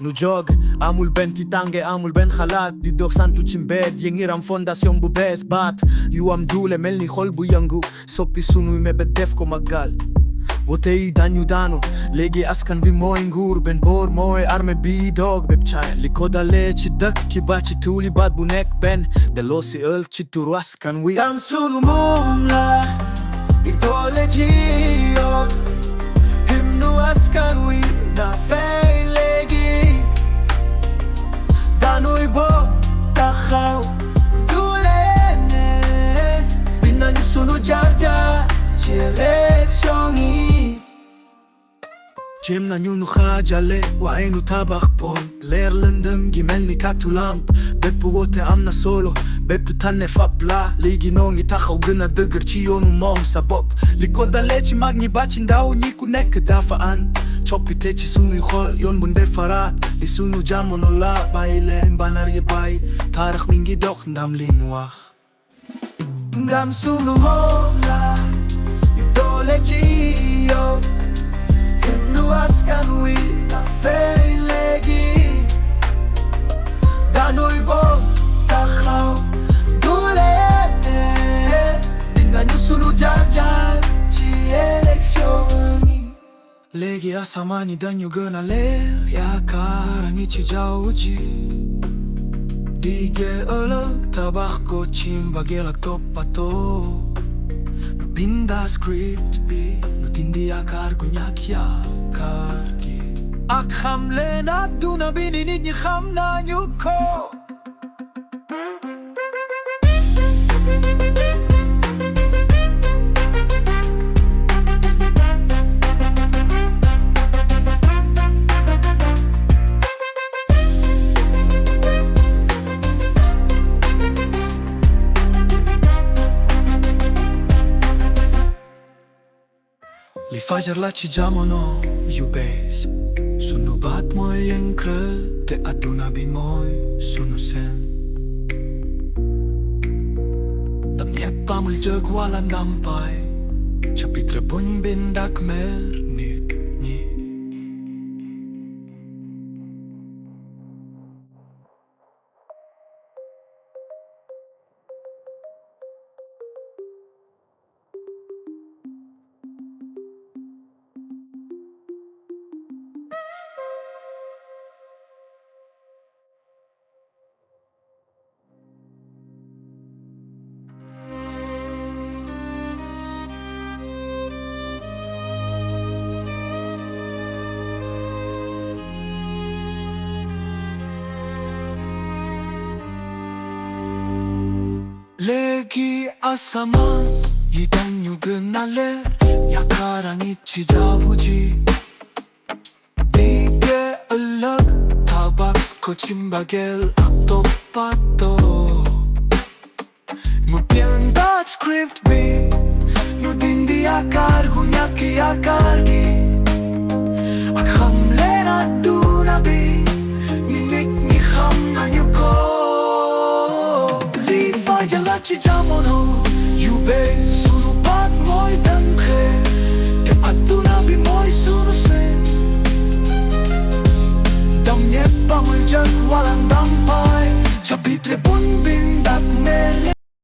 Nu jog, amul ben titange, amul ben khalat Di dox santu cimbed, yengiram fondasyon bu bes bat Yu am dule melni xol bu yëngu Soppi sunuy mebet def ko magal Wote yi dañu daanu léegi askan bi mooy nguur benn boor mooy armée bi doog bépp caay li ko dalee ci dëkk ki ba ci tuuli baat bu nekk benn delloo si ël ci turu askan wi tam sunu moom la di doole ji yoon himnu askan wi na fay léegi danuy boog taxaw du leene bi nañu sunu jaar-jaar ci élection yi jéem nañu nu xaajale waaye nu tabax pont leer lëndëm gi mel ni kàttu lamp bépp woote am na solo bépp tànne fab la léegi noo ngi taxaw gën a dëgër ci yoonu moom sa bopp li ko dalee ci mag ñi ba ci ndaw ñi ku nekk dafa ànd coppite ci sunuy xol yoon bu ndefaraat li sunu jamono la bàyyi leen banar yi bàyyi taarix mi ngi dox ndam li nu wax ndam sunu moom la yu doole ci yow himnu askan wi na fay léegi danuy boog taxaw du leene dinañu sunu jaar-jaar ci élection yi léegi asamaan yi dañu gën a leer yaakaar a ngi ci jaww ji dige ëllëg tabax ko ci mbageel ak toppatoo nu binda script bi nu dindi yaakaar gu ñàkk yaakaar gi ak xam leen àdduna bi ni nit ñi xam nañu ko li fajar la ci jamono yu bees sunu baat mooy yënkër te àdduna bi mooy sunu seen ndam ñépp amul jëg wala ndàmpaay chapitre buñ bind ak mer nit ñi léegi asamaan yi dañu gën a leer yaakaar a ngi ci jaww ji dige ëllëg tabax ko ci mbageel ak toppatoo mu bindaat script bi nu dindi yaakaar gu ñàkk yaakaar gi ak xam leen àdduna bi ni nit ñi xam nañu ko jala ci jamono yu bees sunu baat mooy tànke te àdduna bi mooy sunu seen ndam ñépp amul jëg wala ndàmpaay chapitre buñ bind ak